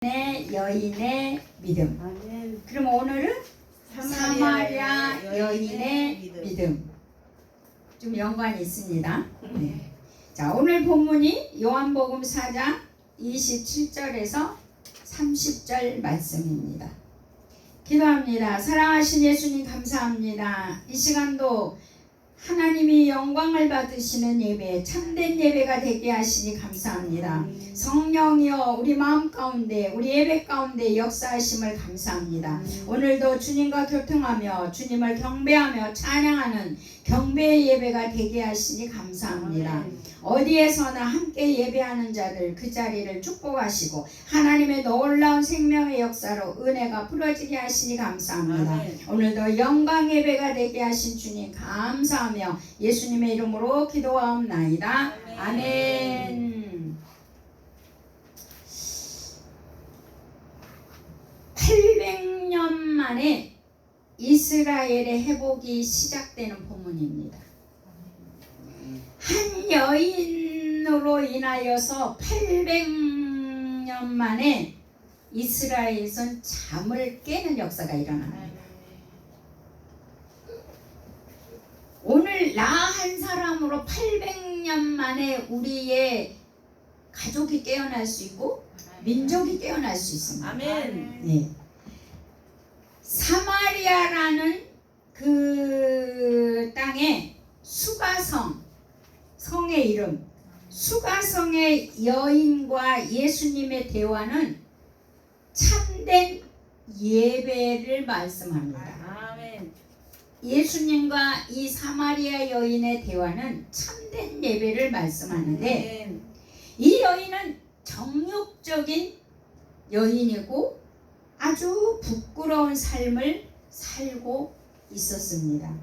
여인의 믿음. 아멘. 그럼 오늘은 사마리아 여인의 믿음. 좀 연관이 있습니다. 네. 자, 오늘 본문이 요한복음 4장 27절에서 30절 말씀입니다. 기도합니다. 사랑하신 예수님 감사합니다. 이 시간도 하나님이 영광을 받으시는 예배, 참된 예배가 되게 하시니 감사합니다. 성령이여 우리 마음 가운데, 우리 예배 가운데 역사하심을 감사합니다. 오늘도 주님과 교통하며 주님을 경배하며 찬양하는 경배의 예배가 되게 하시니 감사합니다. 어디에서나 함께 예배하는 자들 그 자리를 축복하시고 하나님의 놀라운 생명의 역사로 은혜가 풀어지게 하시니 감사합니다. 아멘. 오늘도 영광 예배가 되게 하신 주님 감사하며 예수님의 이름으로 기도하옵나이다. 아멘. 800년 만에 이스라엘의 회복이 시작되는 본문입니다. 한 여인으로 인하여서 800년 만에 이스라엘에선 잠을 깨는 역사가 일어납니다. 오늘 나 한 사람으로 800년 만에 우리의 가족이 깨어날 수 있고 민족이 깨어날 수 있습니다. 아멘. 네. 사마리아라는 그 땅에 수가성, 성의 이름, 수가성의 여인과 예수님의 대화는 참된 예배를 말씀합니다. 아멘. 예수님과 이 사마리아 여인의 대화는 참된 예배를 말씀하는데 아멘. 이 여인은 정욕적인 여인이고 아주 부끄러운 삶을 살고 있었습니다.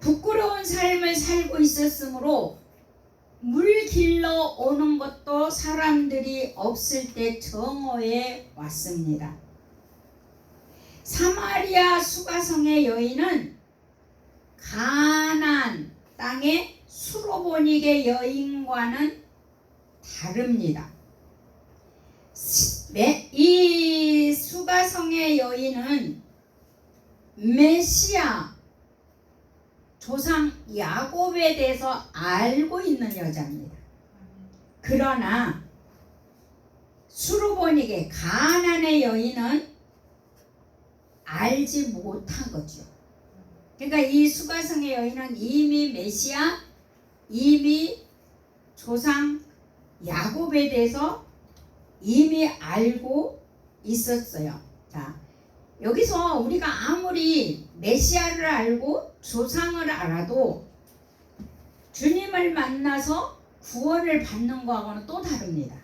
부끄러운 삶을 살고 있었으므로 물 길러 오는 것도 사람들이 없을 때 정오에 왔습니다. 사마리아 수가성의 여인은 가나안 땅의 수로보닉의 여인과는 다릅니다. 이 수가성의 여인은 메시아 조상 야곱에 대해서 알고 있는 여자입니다. 그러나 수로보닉의 가나안의 여인은 알지 못한 거죠. 그러니까 이 수가성의 여인은 이미 메시아, 이미 조상 야곱에 대해서 이미 알고 있었어요. 자, 여기서 우리가 아무리 메시아를 알고 조상을 알아도 주님을 만나서 구원을 받는 거하고는 또 다릅니다.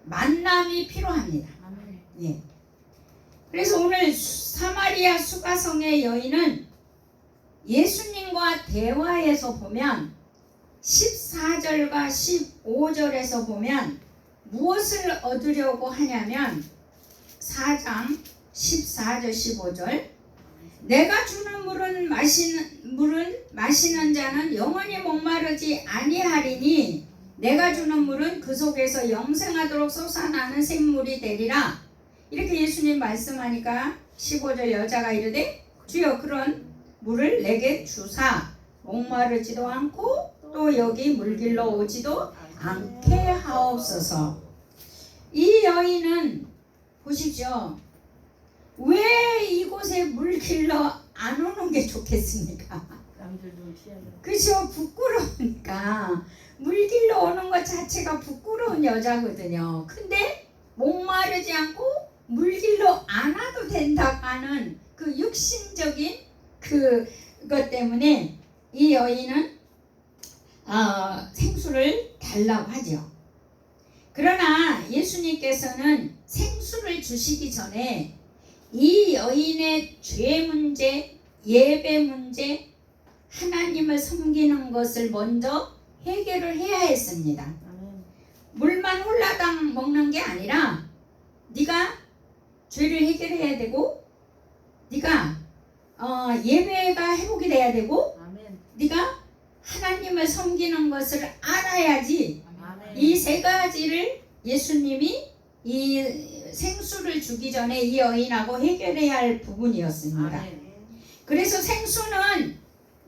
만남이 필요합니다. 예. 그래서 오늘 사마리아 수가성의 여인은 예수님과 대화에서 보면 14절과 15절에서 보면 무엇을 얻으려고 하냐면 4장 14절 15절 내가 주는 물은 마시는 자는 영원히 목마르지 아니하리니 내가 주는 물은 그 속에서 영생하도록 솟아나는 생물이 되리라. 이렇게 예수님 말씀하니까 15절 여자가 이르되 주여 그런 물을 내게 주사 목마르지도 않고 또 여기 물길로 오지도 않게 하옵소서. 이 여인은 보십시오. 왜 이곳에 물길로 안 오는 게 좋겠습니까? 그렇죠. 부끄러우니까 물길로 오는 것 자체가 부끄러운 여자거든요. 근데 목마르지 않고 물길로 안 와도 된다고 하는 그 육신적인 그것 때문에 이 여인은 생수를 달라고 하죠. 그러나 예수님께서는 생수를 주시기 전에 이 여인의 죄 문제, 예배 문제, 하나님을 섬기는 것을 먼저 해결을 해야 했습니다. 물만 홀라당 먹는 게 아니라 네가 죄를 해결해야 되고 네가 예배가 회복이 돼야 되고 네가 하나님을 섬기는 것을 알아야지 이 세 가지를 예수님이 이 생수를 주기 전에 이 여인하고 해결해야 할 부분이었습니다. 아멘. 그래서 생수는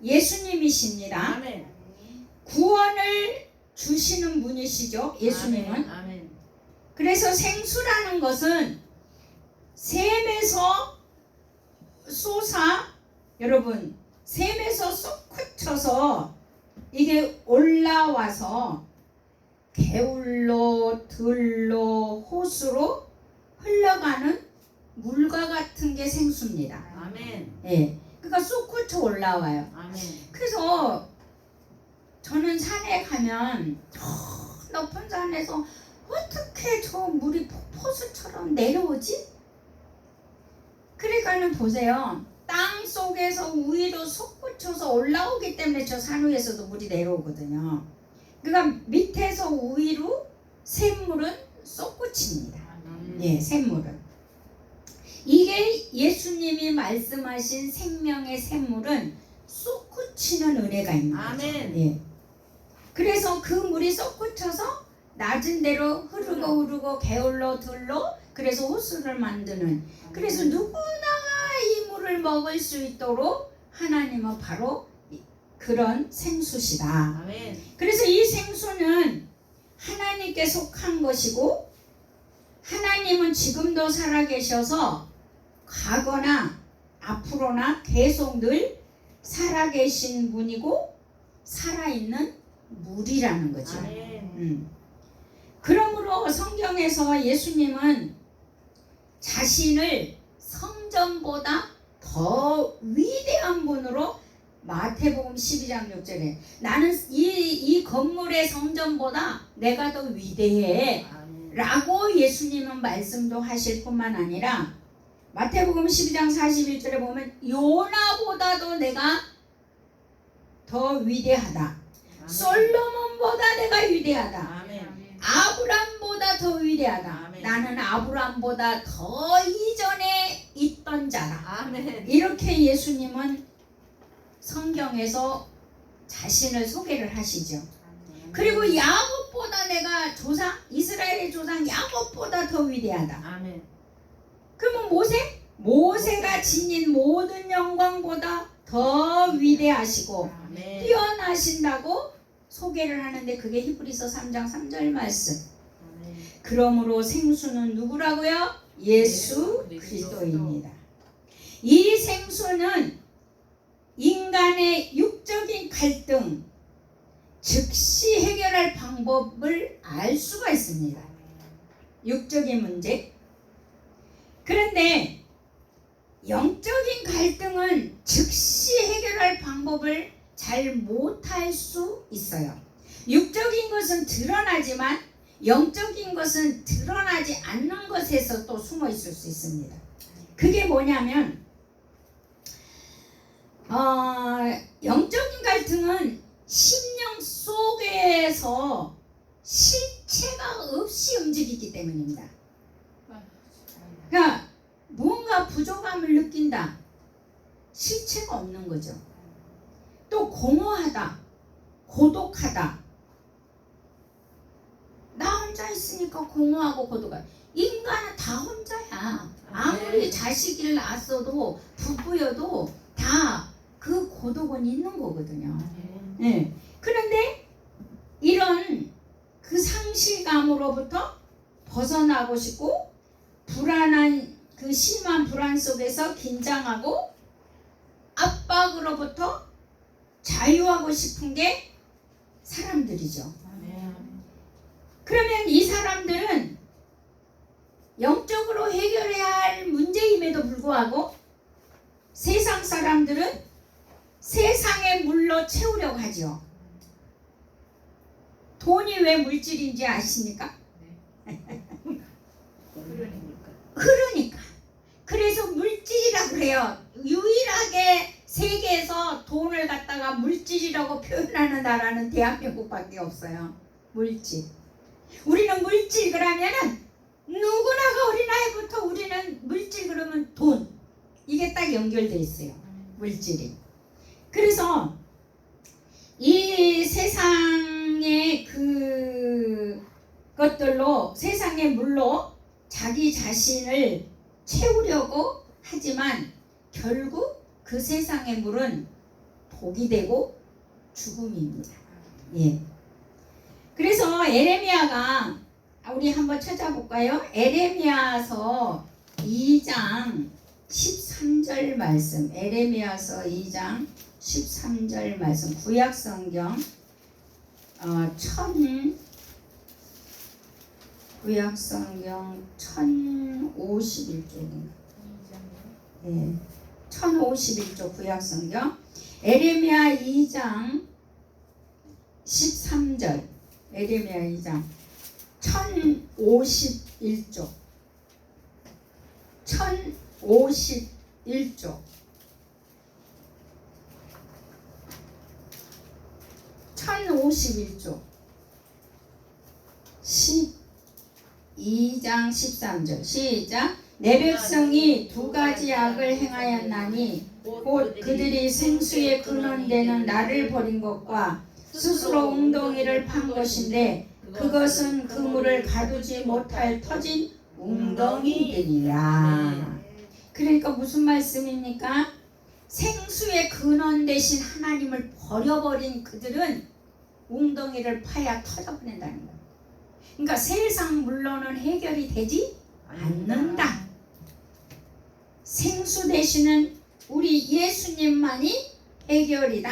예수님이십니다. 아멘. 구원을 주시는 분이시죠. 예수님은. 아멘. 그래서 생수라는 것은 샘에서 솟아, 여러분, 샘에서 솟구쳐서 이게 올라와서 개울로 들로 호수로 흘러가는 물과 같은 게 생수입니다. 아멘. 예, 그러니까 솟구쳐 올라와요. 아멘. 그래서 저는 산에 가면 저 높은 산에서 어떻게 저 물이 폭포수처럼 내려오지? 그러니까는 보세요. 땅 속에서 위로 솟구쳐서 올라오기 때문에 저 산 위에서도 물이 내려오거든요. 그러니까 밑에서 위로 샘물은 솟구칩니다. 예, 샘물은. 이게 예수님이 말씀하신 생명의 샘물은 솟구치는 은혜가 있는 거죠. 아멘. 예. 그래서 그 물이 솟구쳐서 낮은 데로 흐르고 개울로 들로 그래서 호수를 만드는. 그래서 누구나 이 물을 먹을 수 있도록 하나님은 바로 그런 생수시다. 아멘. 그래서 이 생수는 하나님께 속한 것이고 하나님은 지금도 살아계셔서 과거나 앞으로나 계속 늘 살아계신 분이고 살아있는 물이라는 거죠. 아멘. 그러므로 성경에서 예수님은 자신을 성전보다 더 위대한 분으로 마태복음 12장 6절에 나는 이 건물의 성전보다 내가 더 위대해 라고 예수님은 말씀도 하실 뿐만 아니라 마태복음 12장 41절에 보면 요나보다도 내가 더 위대하다. 솔로몬보다 내가 위대하다. 아멘. 아브람보다 더 위대하다. 아멘. 나는 아브람보다 더 이전에 있던 자다. 아멘. 이렇게 예수님은 성경에서 자신을 소개를 하시죠. 그리고 야곱보다 내가 조상, 이스라엘의 조상 야곱보다 더 위대하다. 아멘. 그러면 모세가 지닌 모든 영광보다 더 위대하시고 아멘. 뛰어나신다고 소개를 하는데 그게 히브리서 3장 3절 말씀. 아멘. 그러므로 생수는 누구라고요? 예수 예수 그리스도입니다. 이 생수는 인간의 육적인 갈등 즉시 해결할 방법을 알 수가 있습니다. 육적인 문제. 그런데 영적인 갈등은 즉시 해결할 방법을 잘 못할 수 있어요. 육적인 것은 드러나지만 영적인 것은 드러나지 않는 것에서 또 숨어 있을 수 있습니다. 그게 뭐냐면 영적인 갈등은 심령 속에서 실체가 없이 움직이기 때문입니다. 그러니까 무언가 부족함을 느낀다. 실체가 없는 거죠. 또 공허하다. 고독하다. 나 혼자 있으니까 공허하고 고독하다. 인간은 다 혼자야. 아무리 자식을 낳았어도 부부여도 다 그 고독은 있는 거거든요. 네. 그런데 이런 그 상실감으로부터 벗어나고 싶고 불안한 그 심한 불안 속에서 긴장하고 압박으로부터 자유하고 싶은 게 사람들이죠. 그러면 이 사람들은 영적으로 해결해야 할 문제임에도 불구하고 세상 사람들은 세상의 물로 채우려고 하죠. 돈이 왜 물질인지 아십니까? 그러니까. 그래서 물질이라 그래요. 유일하게 세계에서 돈을 갖다가 물질이라고 표현하는 나라는 대한민국밖에 없어요. 물질. 우리는 물질 그러면은 누구나가 어린아이부터 우리는 물질 그러면 돈. 이게 딱 연결돼 있어요. 물질이. 그래서 이 세상의 그 것들로 세상의 물로 자기 자신을 채우려고 하지만 결국 그 세상의 물은 독이 되고 죽음입니다. 예. 그래서 에레미야가 우리 한번 찾아볼까요? 에레미야서 2장 13절 말씀. 에레미야서 2장 13절 말씀. 구약성경 구약성경 1051쪽입니다. 네, 1051쪽 구약성경 에레미야 2장 13절 에레미야 2장 1051쪽 1051쪽 1051쪽 12장 13절 시작. 내 백성이 두 가지 악을 행하였나니 곧 그들이 생수의 근원되는 나를 버린 것과 스스로 웅덩이를 판 것인데 그것은 그 물을 가두지 못할 터진 웅덩이들이라. 그러니까 무슨 말씀입니까? 생수의 근원 되신 하나님을 버려버린 그들은 웅덩이를 파야 터져버린다는 거예요. 그러니까 세상 물로는 해결이 되지 않는다. 생수 되시는 우리 예수님만이 해결이다.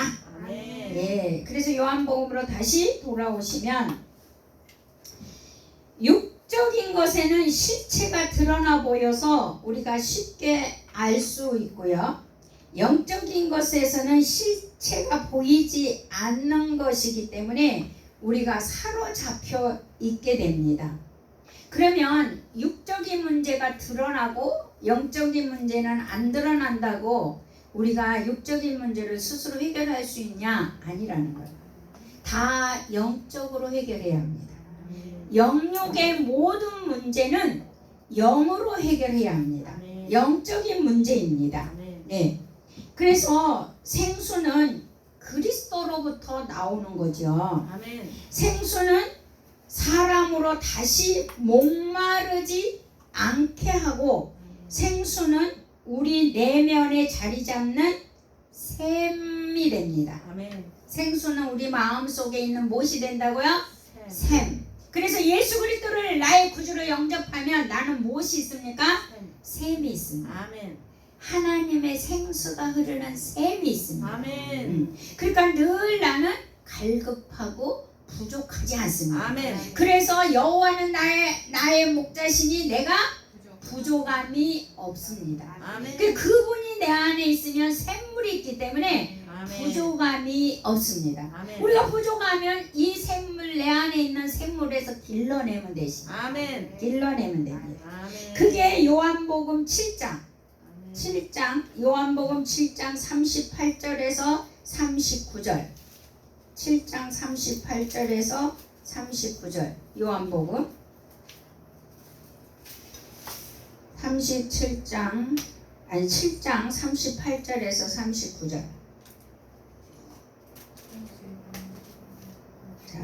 예, 그래서 요한복음으로 다시 돌아오시면 육적인 것에는 실체가 드러나 보여서 우리가 쉽게 알 수 있고요. 영적인 것에서는 실체가 보이지 않는 것이기 때문에 우리가 사로잡혀 있게 됩니다. 그러면 육적인 문제가 드러나고 영적인 문제는 안 드러난다고 우리가 육적인 문제를 스스로 해결할 수 있냐? 아니라는 거예요. 다 영적으로 해결해야 합니다. 영육의 모든 문제는 영으로 해결해야 합니다. 영적인 문제입니다. 네. 그래서 생수는 그리스도로부터 나오는 거죠. 생수는 사람으로 다시 목마르지 않게 하고 생수는 우리 내면에 자리 잡는 샘이 됩니다. 생수는 우리 마음속에 있는 무엇이 된다고요? 샘. 그래서 예수 그리스도를 나의 구주로 영접하면 나는 무엇이 있습니까? 샘이 있습니다. 하나님의 생수가 흐르는 샘이 있습니다. 그러니까 늘 나는 갈급하고 부족하지 않습니다. 그래서 여호와는 나의 목자시니 내가 부족함이 없습니다. 그분이 내 안에 있으면 샘물이 있기 때문에 부족함이 없습니다. 우리가 부족하면 이 샘물 내 안에 있는 샘물에서 길러내면 되십니다. 길러내면 됩니다. 그게 요한복음 7장 요한복음 7장 38절에서 39절 7장 38절에서 39절 요한복음 7장 38절에서 39절. 자,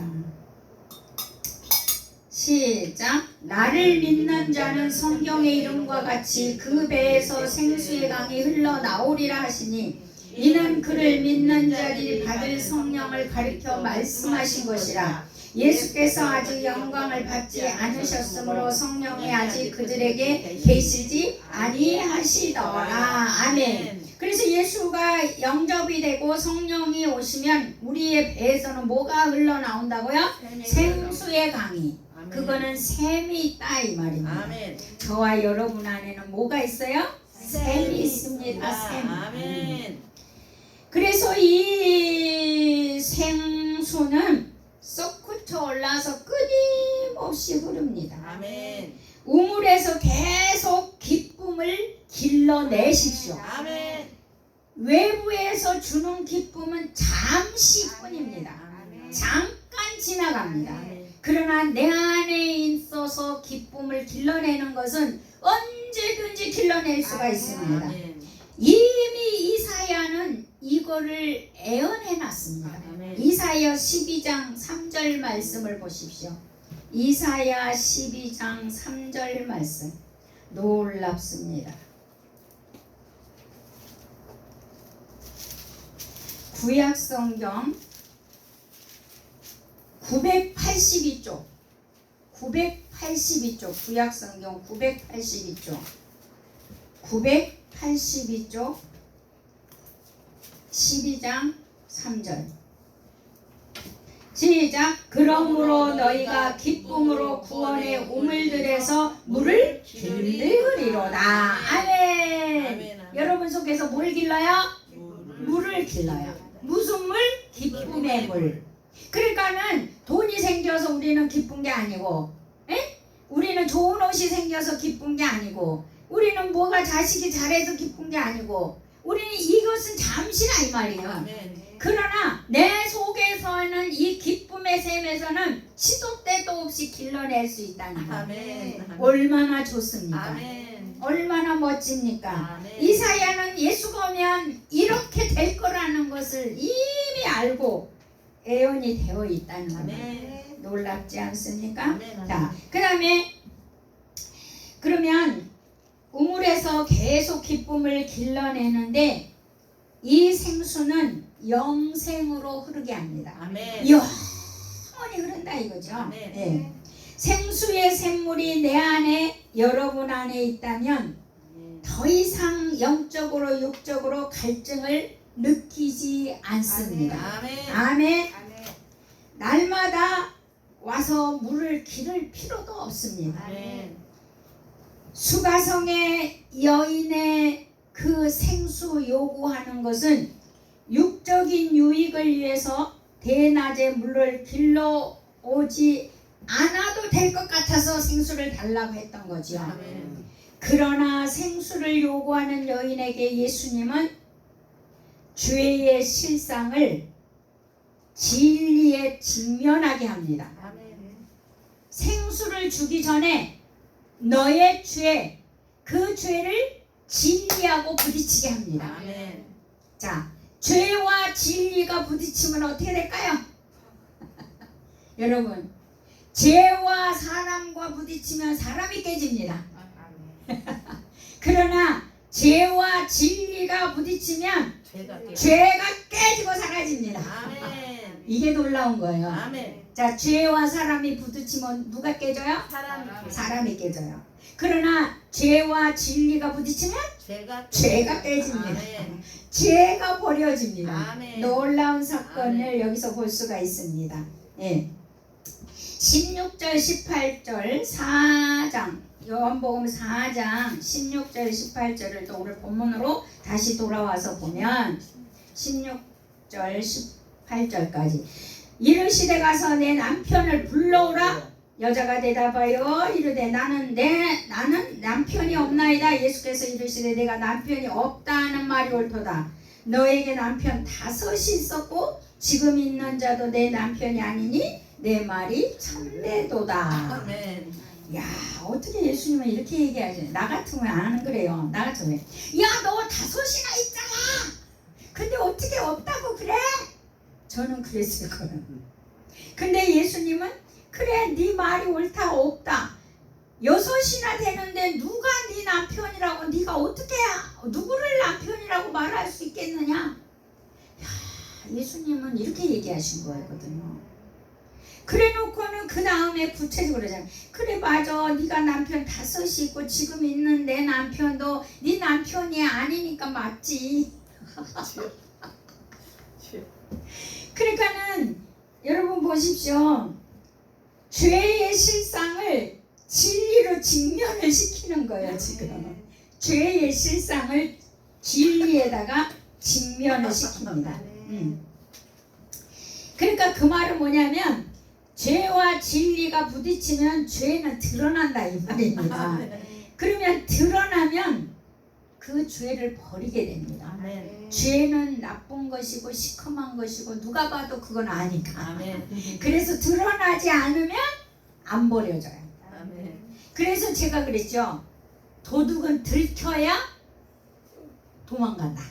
시작. 나를 믿는 자는 성경의 이름과 같이 그 배에서 생수의 강이 흘러나오리라 하시니 이는 그를 믿는 자들이 받을 성령을 가리켜 말씀하신 것이라. 예수께서 아직 영광을 받지 않으셨으므로 성령이 아직 그들에게 계시지 아니하시더라. 아멘. 그래서 예수가 영접이 되고 성령이 오시면 우리의 배에서는 뭐가 흘러나온다고요? 생수의 강이. 그거는 샘이 있다 이 말입니다. 저와 여러분 안에는 뭐가 있어요? 샘이 있습니다. 샘. 그래서 이 생수는 솟구쳐 올라서 끊임없이 흐릅니다. 우물에서 계속 기쁨을 길러내십시오. 외부에서 주는 기쁨은 잠시뿐입니다. 잠깐 지나갑니다. 그러나 내 안에 있어서 기쁨을 길러내는 것은 언제든지 길러낼 수가 있습니다. 이미 이사야는 이거를 예언해 놨습니다. 이사야 12장 3절 말씀을 보십시오. 이사야 12장 3절 말씀 놀랍습니다. 구약성경 982쪽 구약성경 982쪽 12장 3절 시작. 그러므로 너희가 기쁨으로 구원의 우물들에서 물을 길르리로다. 아멘. 여러분 속에서 뭘 길러요? 물을 길러요. 무슨 물? 기쁨의 물. 그러니까는 돈이 생겨서 우리는 기쁜 게 아니고, 우리는 좋은 옷이 생겨서 기쁜 게 아니고, 우리는 뭐가 자식이 잘해서 기쁜 게 아니고, 우리는 이것은 잠시나 이 말이에요. 그러나 내 속에서는 이 기쁨의 샘에서는 시도 때도 없이 길러낼 수 있다는 거. 얼마나 좋습니까? 얼마나 멋집니까? 이사야는 예수가 오면 이렇게 될 거라는 것을 이미 알고 예언이 되어 있다는 겁니다. 놀랍지 않습니까? 자, 그 다음에 그러면 우물에서 계속 기쁨을 길러내는데 이 생수는 영생으로 흐르게 합니다. 영원히 흐른다 이거죠. 네. 생수의 샘물이 내 안에 여러분 안에 있다면 더 이상 영적으로 육적으로 갈증을 느끼지 않습니다. 아멘. 날마다 와서 물을 기를 필요도 없습니다. 수가성의 여인의 그 생수 요구하는 것은 육적인 유익을 위해서 대낮에 물을 길러 오지 않아도 될 것 같아서 생수를 달라고 했던 거죠. 그러나 생수를 요구하는 여인에게 예수님은 죄의 실상을 진리에 직면하게 합니다. 생수를 주기 전에 너의 죄, 그 죄를 진리하고 부딪히게 합니다. 자, 죄와 진리가 부딪히면 어떻게 될까요? 여러분, 죄와 사람과 부딪히면 사람이 깨집니다. 그러나 죄와 진리가 부딪히면 죄가 깨지고 사라집니다. 이게 놀라운 거예요. 자, 죄와 사람이 부딪히면 누가 깨져요? 사람이 깨져요. 그러나 죄와 진리가 부딪히면 죄가 깨집니다. 죄가 버려집니다. 놀라운 사건을 여기서 볼 수가 있습니다. 16절 18절 4장 요한복음 4장 16절 18절을 또 오늘 본문으로 다시 돌아와서 보면 16절 18절까지 이르시되 가서 내 남편을 불러오라. 여자가 대답하여 이르되 나는 남편이 없나이다. 예수께서 이르시되 내가 남편이 없다 하는 말이 옳도다. 너에게 남편 5이 있었고 지금 있는 자도 내 남편이 아니니 내 말이 참되도다. 야, 어떻게 예수님은 이렇게 얘기하지? 나 같으면 안 그래요. 나 같으면 야, 너 5이나 있잖아. 근데 어떻게 없다고 그래? 저는 그랬을 거예요. 근데 예수님은 그래, 네 말이 옳다. 없다. 6이나 되는데 누가 네 남편이라고, 네가 어떻게 누구를 남편이라고 말할 수 있겠느냐? 야, 예수님은 이렇게 얘기하신 거거든요. 그래놓고는 그 다음에 구체적으로 그러잖아요. 그래, 맞아. 네가 남편 5이 있고 지금 있는 내 남편도 네 남편이 아니니까 맞지. 그러니까는 여러분 보십시오. 죄의 실상을 진리로 직면을 시키는 거예요. 지금 죄의 실상을 진리에다가 직면을 시킵니다. 그러니까 그 말은 뭐냐면 죄와 진리가 부딪히면 죄는 드러난다 이 말입니다. 그러면 드러나면 그 죄를 버리게 됩니다. 죄는 나쁜 것이고 시커먼 것이고 누가 봐도 그건 아니까. 그래서 드러나지 않으면 안 버려져요. 그래서 제가 그랬죠. 도둑은 들켜야 도망간다.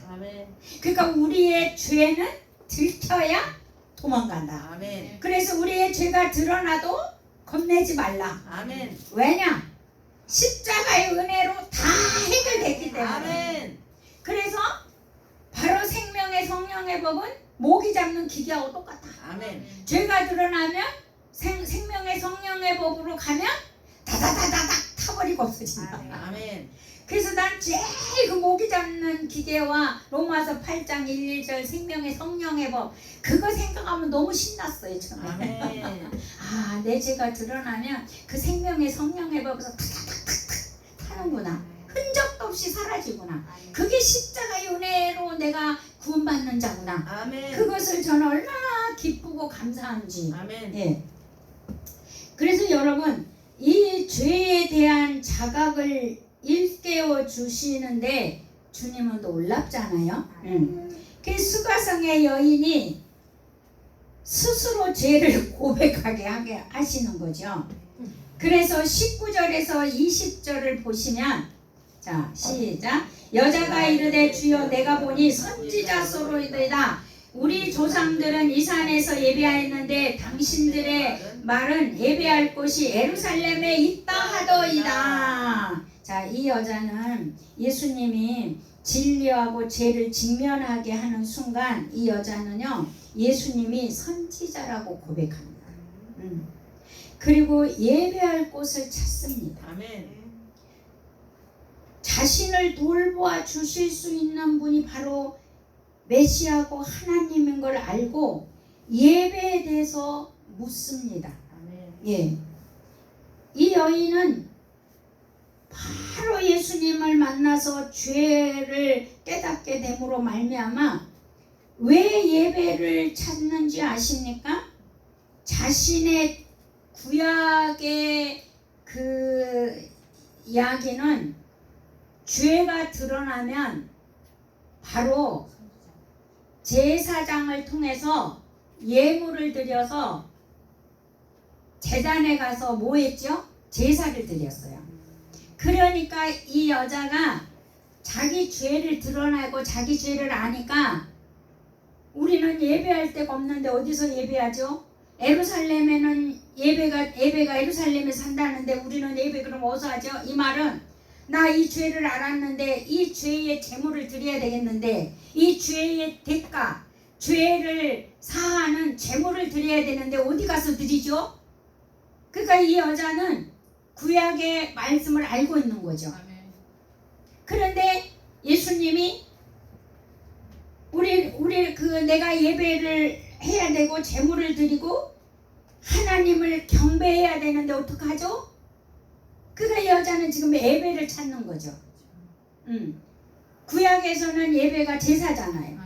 그러니까 우리의 죄는 들켜야 도망간다. 그래서 우리의 죄가 드러나도 겁내지 말라. 아멘. 왜냐? 십자가의 은혜로 다 해결됐기 때문에. 아멘. 그래서 바로 생명의 성령의 법은 모기 잡는 기계하고 똑같아. 아멘. 죄가 드러나면 생명의 성령의 법으로 가면 다다다다닥 타버리고 없어진다. 아멘. 그래서 난 제일 그 모기 잡는 기계와 로마서 8장 1, 2절 생명의 성령의 법 그거 생각하면 너무 신났어요 처음에. 아멘. 아, 내 죄가 드러나면 그 생명의 성령의 법에서 탁탁탁탁 타는구나. 흔적도 없이 사라지구나. 그게 십자가의 은혜로 내가 구원받는 자구나. 아멘. 그것을 저는 얼마나 기쁘고 감사한지. 아멘. 예. 그래서 여러분 이 죄에 대한 자각을 일깨워 주시는데 주님은 놀랍잖아요. 그 수가성의 여인이 스스로 죄를 고백하게 하게 하시는 거죠. 그래서 19절에서 20절을 보시면 자 시작. 여자가 이르되 주여 내가 보니 선지자소로이다. 우리 조상들은 이 산에서 예배하였는데 당신들의 말은 예배할 곳이 예루살렘에 있다 하더이다. 자, 이 여자는 예수님이 진리하고 죄를 직면하게 하는 순간 이 여자는요 예수님이 선지자라고 고백합니다. 그리고 예배할 곳을 찾습니다. 아멘. 자신을 돌보아 주실 수 있는 분이 바로 메시아고 하나님인 걸 알고 예배에 대해서 묻습니다. 아멘. 예. 이 여인은 바로 예수님을 만나서 죄를 깨닫게 됨으로 말미암아 왜 예배를 찾는지 아십니까? 자신의 구약의 그 이야기는 죄가 드러나면 바로 제사장을 통해서 예물을 드려서 제단에 가서 뭐 했죠? 제사를 드렸어요. 그러니까 이 여자가 자기 죄를 드러내고 자기 죄를 아니까 우리는 예배할 데가 없는데 어디서 예배하죠? 예루살렘에는 예배가 예루살렘에 산다는데 우리는 예배 그럼 어디서 하죠? 이 말은 나 이 죄를 알았는데 이 죄의 제물을 드려야 되겠는데 이 죄의 대가 죄를 사하는 제물을 드려야 되는데 어디 가서 드리죠? 그러니까 이 여자는 구약의 말씀을 알고 있는 거죠. 그런데 예수님이 우리 그 내가 예배를 해야 되고 제물을 드리고 하나님을 경배해야 되는데 어떡하죠? 그러니까 여자는 지금 예배를 찾는 거죠. 구약에서는 예배가 제사잖아요.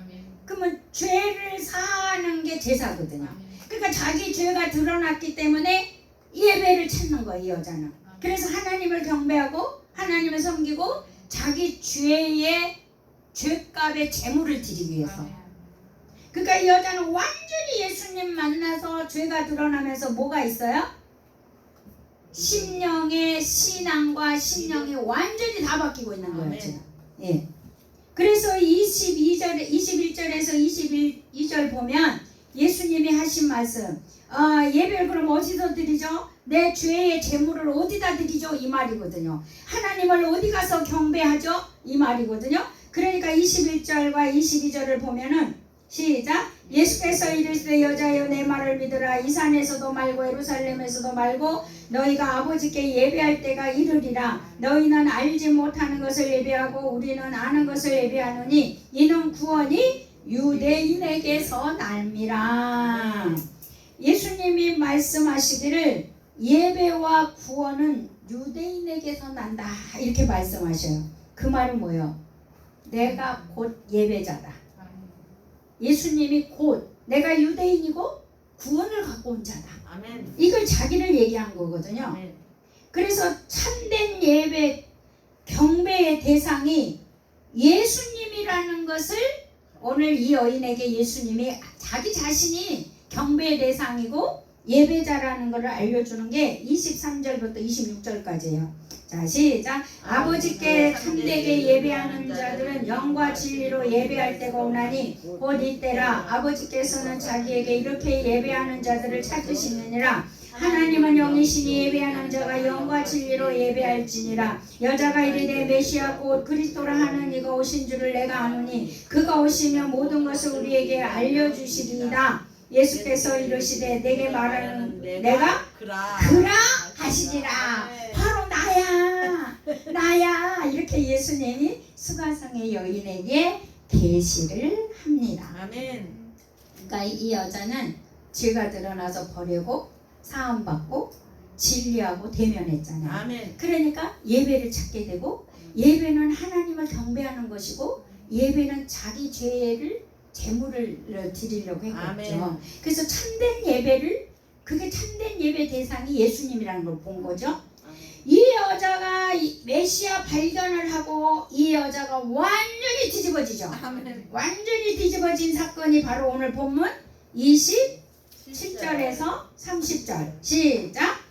그러면 죄를 사하는 게 제사거든요. 그러니까 자기 죄가 드러났기 때문에 예배를 찾는 거예요, 이 여자는. 그래서 하나님을 경배하고 하나님을 섬기고 자기 죄의 죄값의 제물을 드리기 위해서. 그러니까 이 여자는 완전히 예수님 만나서 죄가 드러나면서 뭐가 있어요? 심령의 신앙과 심령이 완전히 다 바뀌고 있는 거예요, 지금. 예. 그래서 21절에서 22절 보면 예수님이 하신 말씀, 예배를 그럼 어디서 드리죠? 내 죄의 제물을 어디다 드리죠? 이 말이거든요. 하나님을 어디 가서 경배하죠? 이 말이거든요. 그러니까 21절과 22절을 보면은 시작. 예수께서 이르시되 여자여 내 말을 믿으라. 이 산에서도 말고 예루살렘에서도 말고 너희가 아버지께 예배할 때가 이르리라. 너희는 알지 못하는 것을 예배하고 우리는 아는 것을 예배하노니 이는 구원이 유대인에게서 날미라. 예수님이 말씀하시기를 예배와 구원은 유대인에게서 난다 이렇게 말씀하셔요. 그 말은 뭐예요? 내가 곧 예배자다. 예수님이 곧 내가 유대인이고 구원을 갖고 온 자다. 아멘. 이걸 자기를 얘기한 거거든요. 아멘. 그래서 참된 예배 경배의 대상이 예수님이라는 것을 오늘 이 여인에게 예수님이 자기 자신이 경배의 대상이고 예배자라는 것을 알려주는 게 23절부터 26절까지예요. 자 시작. 아버지께 참되게 예배하는 자들은 영과 진리로 예배할 때가 오나니 곧 이때라. 아버지께서는 자기에게 이렇게 예배하는 자들을 찾으시느니라. 하나님은 영이시니 예배하는 자가 영과 진리로 예배할지니라. 여자가 이르되 메시아 곧 그리스도라 하는 이가 오신 줄을 내가 아노니 그가 오시면 모든 것을 우리에게 알려주시리이다. 예수께서 이르시되 내게 말하는 내가 그라 하시니라. 바로 나야 이렇게 예수님이 수가성의 여인에게 계시를 합니다. 아멘. 그러니까 이 여자는 죄가 드러나서 버리고 사함받고 진리하고 대면했잖아요. 아멘. 그러니까 예배를 찾게 되고, 예배는 하나님을 경배하는 것이고, 예배는 자기 죄를 제물을 드리려고 했겠죠. 아멘. 그래서 참된 예배를, 그게 참된 예배 대상이 예수님이라는 걸 본 거죠. 이 여자가 메시아 발견을 하고 이 여자가 완전히 뒤집어지죠. 아멘. 완전히 뒤집어진 사건이 바로 오늘 본문 27절에서 30절 시작.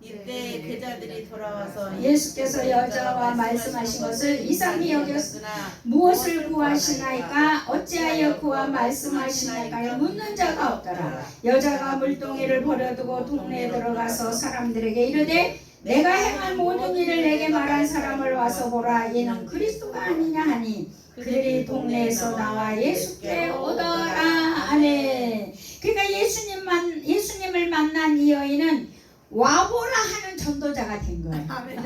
이때 제자들이 돌아와서 예수께서 여자와 말씀하신 것을 이상히 여겼으나 무엇을 구하시나이까 어찌하여 그와 말씀하시나이까를 묻는 자가 없더라. 여자가 물동이를 버려두고 동네에 들어가서 사람들에게 이르되 내가 행한 모든 일을 내게 말한 사람을 와서 보라. 이는 그리스도가 아니냐 하니 그들이 동네에서 나와 예수께 오더라. 아멘. 그러니까 예수님을 만난 이 여인은 와보라 하는 전도자가 된 거예요. 아멘.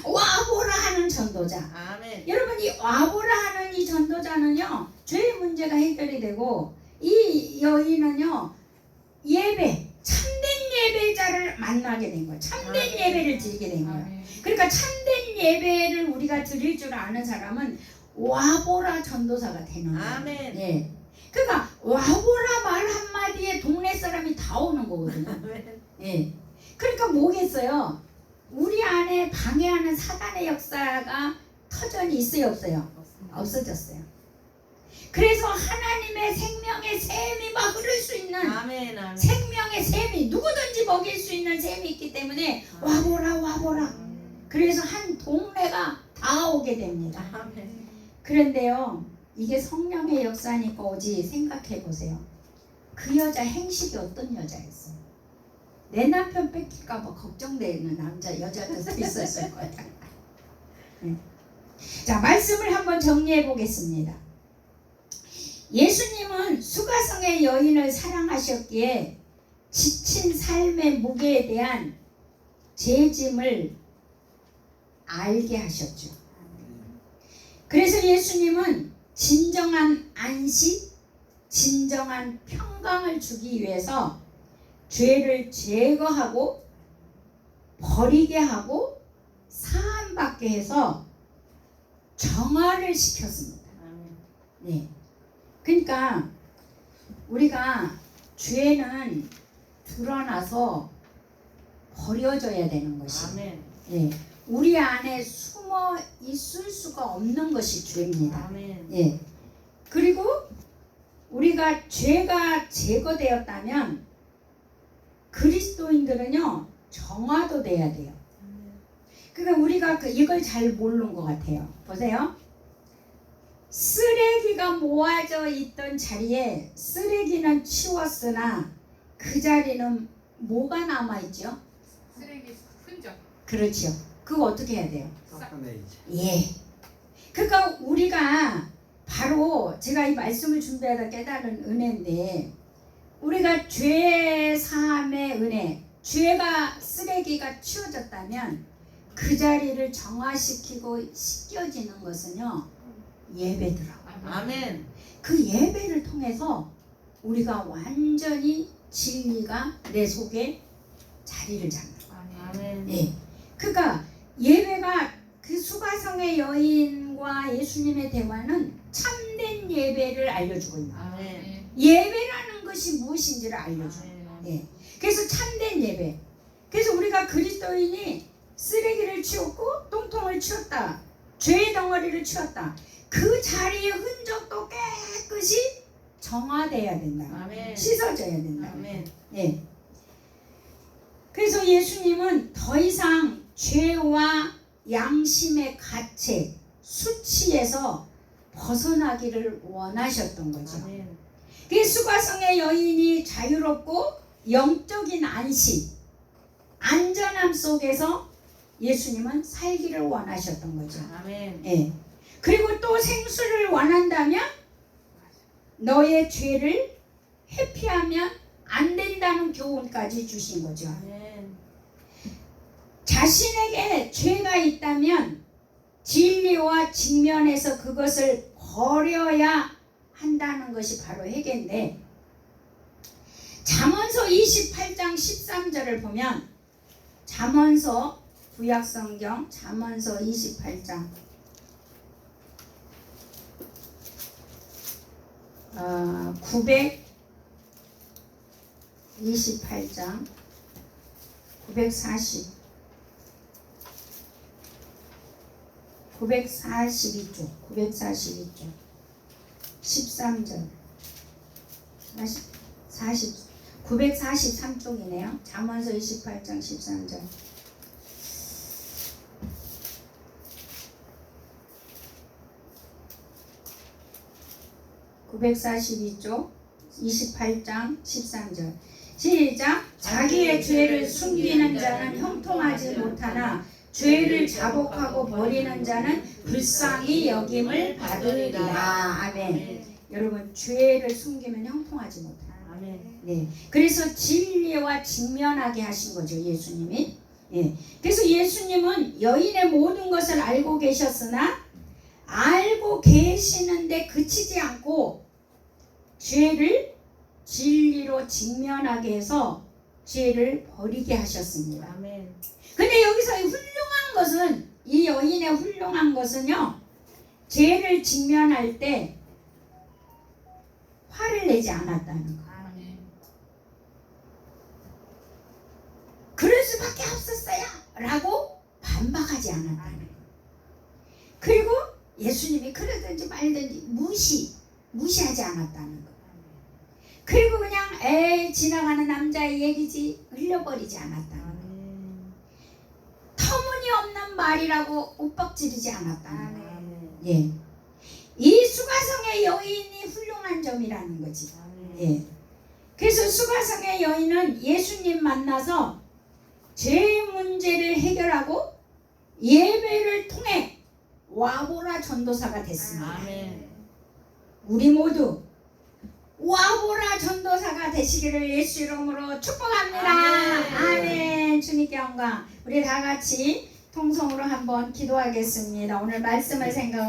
와보라 하는 전도자. 아멘. 여러분, 이 와보라 하는 이 전도자는요, 죄의 문제가 해결이 되고, 이 여인은요, 참된 예배자를 만나게 된 거예요. 참된 예배를 드리게 된 거예요. 그러니까 참된 예배를 우리가 드릴 줄 아는 사람은 와보라 전도사가 되는 거예요. 아멘. 예. 그러니까 와보라 말 한마디에 동네 사람이 다 오는 거거든요. 아멘. 예. 그러니까 뭐겠어요? 우리 안에 방해하는 사단의 역사가 터전이 있어요, 없어요? 없어졌어요. 그래서 하나님의 생명의 샘이 막 흐를 수 있는 아멘. 아멘. 생명의 샘이 누구든지 먹일 수 있는 샘이 있기 때문에 와보라. 그래서 한 동네가 다 오게 됩니다. 아멘. 그런데요, 이게 성령의 역사니까 오지 생각해 보세요. 그 여자 행식이 어떤 여자였어요? 내 남편 뺏길까 봐 걱정되는 여자도 있었을 거예요. 네. 자, 말씀을 한번 정리해 보겠습니다. 예수님은 수가성의 여인을 사랑하셨기에 지친 삶의 무게에 대한 죄짐을 알게 하셨죠. 그래서 예수님은 진정한 안식, 진정한 평강을 주기 위해서 죄를 제거하고 버리게 하고 사함받게 해서 정화를 시켰습니다. 네. 그러니까 우리가 죄는 드러나서 버려져야 되는 것이, 아멘. 예, 우리 안에 숨어 있을 수가 없는 것이 죄입니다. 아멘. 예. 그리고 우리가 죄가 제거되었다면 그리스도인들은요 정화도 돼야 돼요. 그러니까 우리가 이걸 잘 모르는 것 같아요. 보세요. 쓰레기가 모아져 있던 자리에 쓰레기는 치웠으나 그 자리는 뭐가 남아있죠? 쓰레기 흔적. 그렇죠. 그거 어떻게 해야 돼요? 깎아내야지. 예. 그러니까 우리가 바로 제가 이 말씀을 준비하다 깨달은 은혜인데, 우리가 죄 사함의 은혜, 죄가 쓰레기가 치워졌다면 그 자리를 정화시키고 씻겨지는 것은요 예배더라고요. 아멘. 그 예배를 통해서 우리가 완전히 진리가 내 속에 자리를 잡는 거예요. 아멘. 예. 그러니까 예배가 그 수가성의 여인과 예수님의 대화는 참된 예배를 알려주고 있는 거예요. 아멘. 예배라는 것이 무엇인지를 알려줘요. 아멘. 예. 그래서 참된 예배. 그래서 우리가 그리스도인이 쓰레기를 치웠고 똥통을 치웠다, 죄의 덩어리를 치웠다, 그 자리의 흔적도 깨끗이 정화돼야 된다. 아멘. 씻어져야 된다. 아멘. 예. 그래서 예수님은 더 이상 죄와 양심의 가책, 수치에서 벗어나기를 원하셨던 거죠. 아멘. 그 수가성의 여인이 자유롭고 영적인 안식, 안전함 속에서 예수님은 살기를 원하셨던 거죠. 아멘. 예. 그리고 또 생수를 원한다면 너의 죄를 회피하면 안 된다는 교훈까지 주신 거죠. 아멘. 자신에게 죄가 있다면 진리와 직면해서 그것을 버려야 한다는 것이 바로 회개인데, 잠언서 28장 13절을 보면, 잠언서 구약성경 잠언서 28장 928장 942쪽 13절 943쪽이네요. 잠언서 28장 13절. (942쪽) 28장 13절. 시작. 자기의 죄를 숨기는 자는 형통하지 못하나 죄를 자복하고 버리는 자는 불쌍히 여김을 받으리라. 아멘. 여러분, 죄를 숨기면 형통하지 못해요. 아멘. 네. 그래서 진리와 직면하게 하신 거죠, 예수님이. 예. 그래서 예수님은 여인의 모든 것을 알고 계셨으나 알고 계시는데 그치지 않고 죄를 진리로 직면하게 해서 죄를 버리게 하셨습니다. 아멘. 근데 여기서 훌륭한 것은, 이 여인의 훌륭한 것은요, 죄를 직면할 때 화를 내지 않았다는 거. 아멘. 그럴 수밖에 없었어요 라고 반박하지 않았다는 거. 그리고 예수님이 그러든지 말든지 무시하지 않았다는 거. 그리고 그냥 에이 지나가는 남자의 얘기지 흘려버리지 않았다는 거. 터무니없는 말이라고 윽박지르지 않았다는 거. 예. 이 수가성의 여인이 훌륭한 점이라는 거지. 예. 그래서 수가성의 여인은 예수님 만나서 죄 문제를 해결하고 예배를 통해 와보라 전도사가 됐습니다. 아멘. 우리 모두 와보라 전도사가 되시기를 예수 이름으로 축복합니다. 아멘. 아멘. 주님께 영광. 우리 다 같이 통성으로 한번 기도하겠습니다. 오늘 말씀을 생각